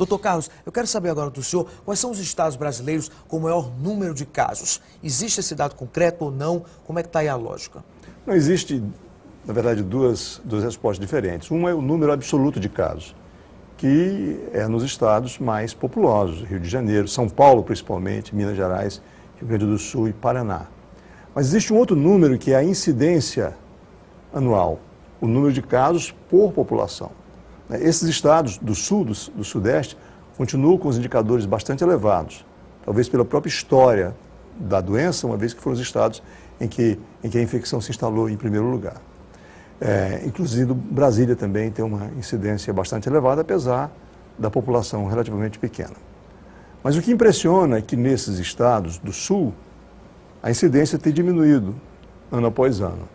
Doutor Carlos, eu quero saber agora do senhor quais são os estados brasileiros com o maior número de casos. Existe esse dado concreto ou não? Como é que está aí a lógica? Não existe, na verdade, duas respostas diferentes. Uma é o número absoluto de casos, que é nos estados mais populosos, Rio de Janeiro, São Paulo principalmente, Minas Gerais, Rio Grande do Sul e Paraná. Mas existe um outro número que é a incidência anual, o número de casos por população. Esses estados do sul, do sudeste, continuam com os indicadores bastante elevados, talvez pela própria história da doença, uma vez que foram os estados em que a infecção se instalou em primeiro lugar. Inclusive, Brasília também tem uma incidência bastante elevada, apesar da população relativamente pequena. Mas o que impressiona é que nesses estados do sul, a incidência tem diminuído ano após ano.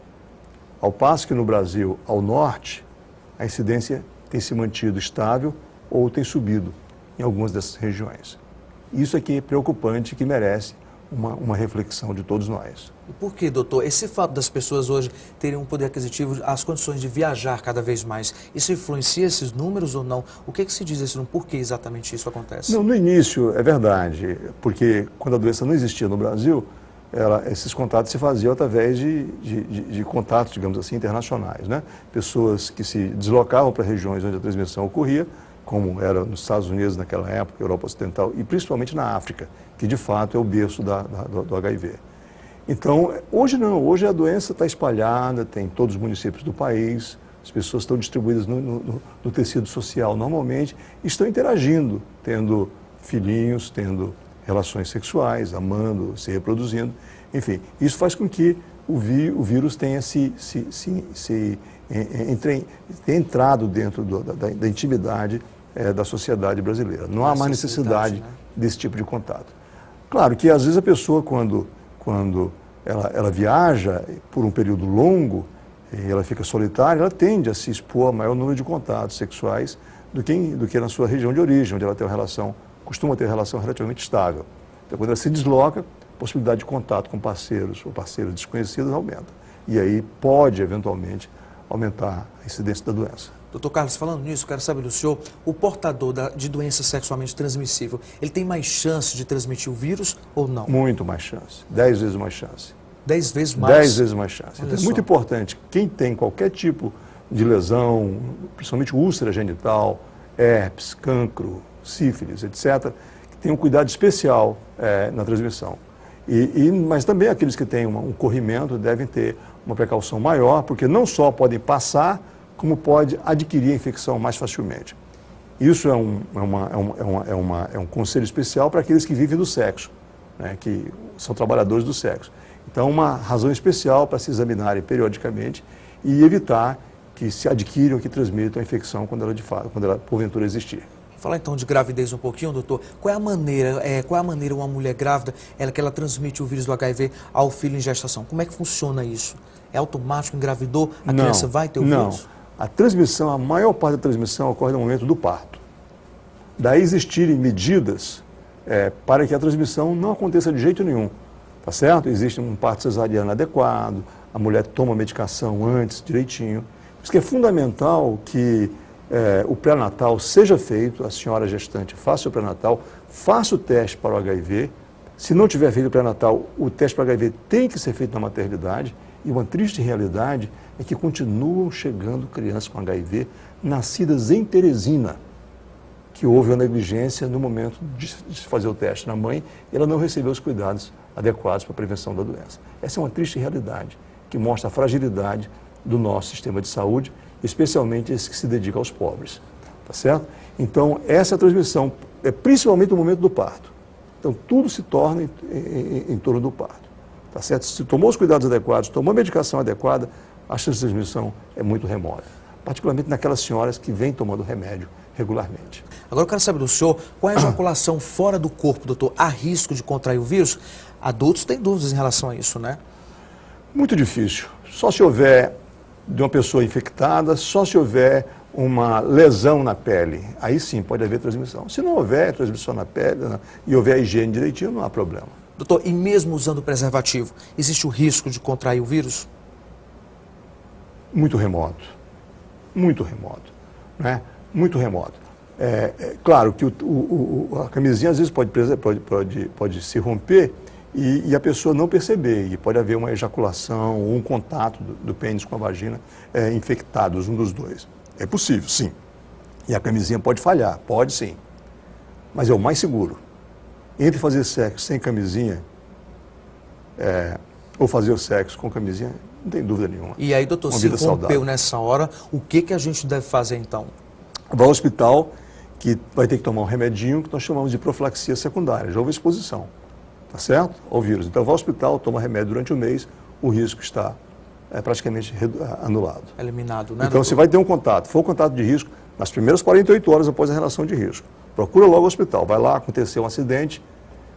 Ao passo que no Brasil, ao norte, a incidência tem se mantido estável ou tem subido em algumas dessas regiões. Isso aqui é preocupante e que merece uma reflexão de todos nós. E por que, doutor? Esse fato das pessoas hoje terem um poder aquisitivo, as condições de viajar cada vez mais, isso influencia esses números ou não? O que se diz esse número? Por que exatamente isso acontece? Não, no início é verdade, porque quando a doença não existia no Brasil, esses contatos se faziam através de contatos, digamos assim, internacionais, né? Pessoas que se deslocavam para regiões onde a transmissão ocorria, como era nos Estados Unidos naquela época, Europa Ocidental, e principalmente na África, que de fato é o berço do HIV. Então, hoje não, hoje a doença está espalhada, tem em todos os municípios do país, as pessoas estão distribuídas no tecido social normalmente, e estão interagindo, tendo filhinhos, tendo relações sexuais, amando, se reproduzindo, enfim. Isso faz com que o vírus tenha entrado dentro da intimidade da sociedade brasileira. Não há mais necessidade, né, desse tipo de contato. Claro que às vezes a pessoa, quando ela viaja por um período longo, e ela fica solitária, ela tende a se expor a maior número de contatos sexuais do que na sua região de origem, onde ela tem costuma ter uma relação relativamente estável. Então, quando ela se desloca, a possibilidade de contato com parceiros ou parceiras desconhecidos aumenta. E aí pode, eventualmente, aumentar a incidência da doença. Doutor Carlos, falando nisso, quero saber do senhor, o portador de doença sexualmente transmissível, ele tem mais chance de transmitir o vírus ou não? Muito mais chance, 10 vezes mais chance. 10 vezes mais? 10 vezes mais chance. Então, é muito importante, quem tem qualquer tipo de lesão, principalmente úlcera genital, herpes, cancro, sífilis, etc., que tenham um cuidado especial na transmissão. Mas também aqueles que têm um corrimento devem ter uma precaução maior, porque não só podem passar, como pode adquirir a infecção mais facilmente. Isso é um conselho especial para aqueles que vivem do sexo, né, que são trabalhadores do sexo. Então, uma razão especial para se examinarem periodicamente e evitar que se adquiram, que transmitam a infecção quando ela porventura existir. Falar então de gravidez um pouquinho, doutor. Qual é a maneira uma mulher grávida que ela transmite o vírus do HIV ao filho em gestação? Como é que funciona isso? É automático, engravidou, a criança vai ter o vírus? Não. A maior parte da transmissão ocorre no momento do parto. Daí existirem medidas para que a transmissão não aconteça de jeito nenhum. Tá certo? Existe um parto cesariano adequado, a mulher toma a medicação antes, direitinho. Por isso que é fundamental que o pré-natal seja feito, a senhora gestante faça o pré-natal, faça o teste para o HIV. Se não tiver feito o pré-natal, o teste para o HIV tem que ser feito na maternidade. E uma triste realidade é que continuam chegando crianças com HIV nascidas em Teresina, que houve uma negligência no momento de se fazer o teste na mãe e ela não recebeu os cuidados adequados para a prevenção da doença. Essa é uma triste realidade que mostra a fragilidade do nosso sistema de saúde, especialmente esse que se dedica aos pobres, tá certo? Então, essa transmissão é principalmente no momento do parto. Então, tudo se torna em torno do parto, tá certo? Se tomou os cuidados adequados, tomou a medicação adequada, a chance de transmissão é muito remota, particularmente naquelas senhoras que vêm tomando remédio regularmente. Agora eu quero saber do senhor, qual é a ejaculação fora do corpo, doutor? Há risco de contrair o vírus? Adultos têm dúvidas em relação a isso, né? Muito difícil. Só se houver de uma pessoa infectada, só se houver uma lesão na pele, aí sim pode haver transmissão. Se não houver transmissão na pele e houver a higiene direitinho, não há problema. Doutor, e mesmo usando preservativo, existe o risco de contrair o vírus? Muito remoto, né? Muito remoto. Claro que a camisinha às vezes pode se romper e a pessoa não perceber, e pode haver uma ejaculação ou um contato do pênis com a vagina infectados, um dos dois. É possível, sim. E a camisinha pode falhar, pode sim. Mas é o mais seguro. Entre fazer sexo sem camisinha ou fazer o sexo com camisinha, não tem dúvida nenhuma. E aí, doutor, se rompeu nessa hora, o que a gente deve fazer então? Vai ao hospital, que vai ter que tomar um remedinho que nós chamamos de profilaxia secundária, já houve exposição, tá certo? Ao vírus. Então vai ao hospital, toma remédio durante um mês, o risco está praticamente anulado. Eliminado, né, então, doutor? se vai ter um contato, for um contato de risco, nas primeiras 48 horas após a relação de risco, procura logo o hospital, vai lá, aconteceu um acidente,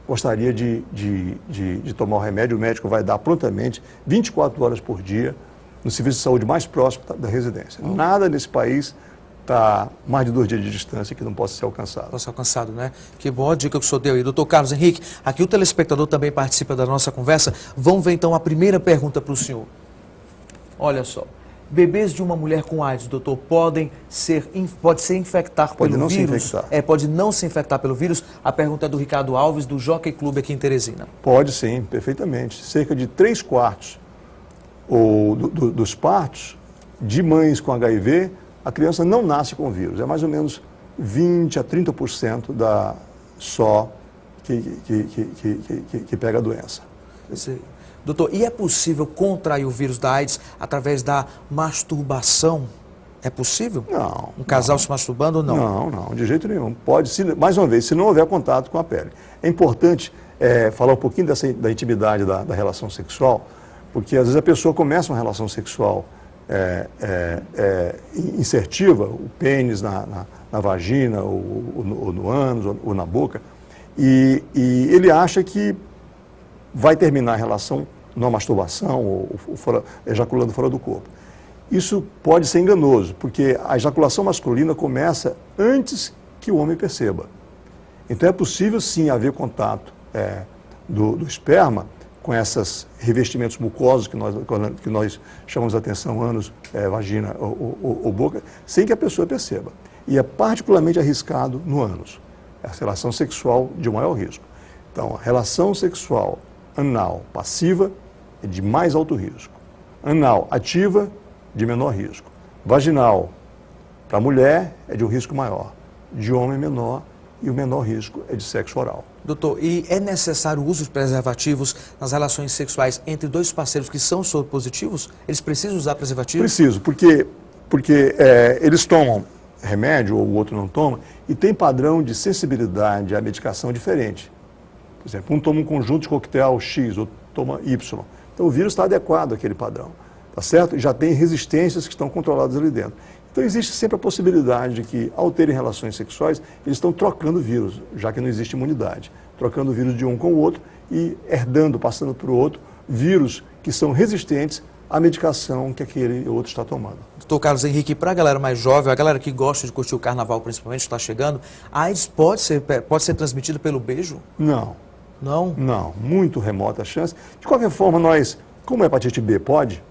gostaria de tomar o remédio, o médico vai dar prontamente, 24 horas por dia, no serviço de saúde mais próximo da residência. Nada nesse país está mais de 2 dias de distância que não possa ser alcançado. Possa ser alcançado, né? Que boa dica que o senhor deu aí. Doutor Carlos Henrique, aqui o telespectador também participa da nossa conversa. Vamos ver então a primeira pergunta para o senhor. Olha só. Bebês de uma mulher com AIDS, doutor, pode se infectar pelo vírus? Pode não se infectar pelo vírus? A pergunta é do Ricardo Alves, do Jockey Club aqui em Teresina. Pode sim, perfeitamente. Cerca de 3/4 dos partos de mães com HIV, a criança não nasce com o vírus. É mais ou menos 20 a 30% só que pega a doença. Sim. Doutor, e é possível contrair o vírus da AIDS através da masturbação? É possível? Não. Um casal se masturbando ou não? Não, de jeito nenhum. Pode, mais uma vez, se não houver contato com a pele. É importante falar um pouquinho da intimidade da relação sexual, porque às vezes a pessoa começa uma relação sexual insertiva, o pênis na vagina, ou no ânus, ou na boca, e ele acha que vai terminar a relação numa masturbação ou ejaculando fora do corpo. Isso pode ser enganoso, porque a ejaculação masculina começa antes que o homem perceba. Então é possível sim haver contato do esperma com esses revestimentos mucosos que nós chamamos de atenção, ânus, vagina ou boca, sem que a pessoa perceba. E é particularmente arriscado no ânus. É a relação sexual de maior risco. Então, a relação sexual anal passiva é de mais alto risco. Anal ativa, de menor risco. Vaginal, para a mulher, é de um risco maior. De homem, menor. E o menor risco é de sexo oral. Doutor, e é necessário o uso de preservativos nas relações sexuais entre dois parceiros que são soropositivos? Eles precisam usar preservativo? Preciso, porque eles tomam remédio ou o outro não toma e tem padrão de sensibilidade à medicação diferente. Por exemplo, um toma um conjunto de coquetel X, outro toma Y. Então o vírus está adequado àquele padrão, tá certo? E já tem resistências que estão controladas ali dentro. Então existe sempre a possibilidade de que, ao terem relações sexuais, eles estão trocando vírus, já que não existe imunidade. Trocando o vírus de um com o outro e herdando, passando para o outro, vírus que são resistentes à medicação que aquele outro está tomando. Doutor Carlos Henrique, para a galera mais jovem, a galera que gosta de curtir o carnaval principalmente, está chegando, a AIDS pode ser transmitida pelo beijo? Não. Não? Não, muito remota a chance. De qualquer forma, como a hepatite B pode,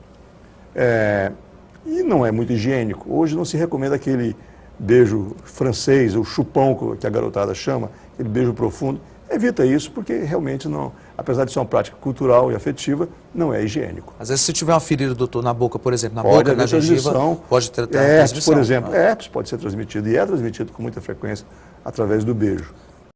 e não é muito higiênico, hoje não se recomenda aquele beijo francês, o chupão que a garotada chama, aquele beijo profundo. Evita isso, porque realmente não, apesar de ser uma prática cultural e afetiva, não é higiênico. Às vezes, se tiver uma ferida, doutor, na boca, por exemplo, na boca, na gengiva, pode ter transmissão. Herpes, por exemplo, herpes pode ser transmitido e é transmitido com muita frequência através do beijo.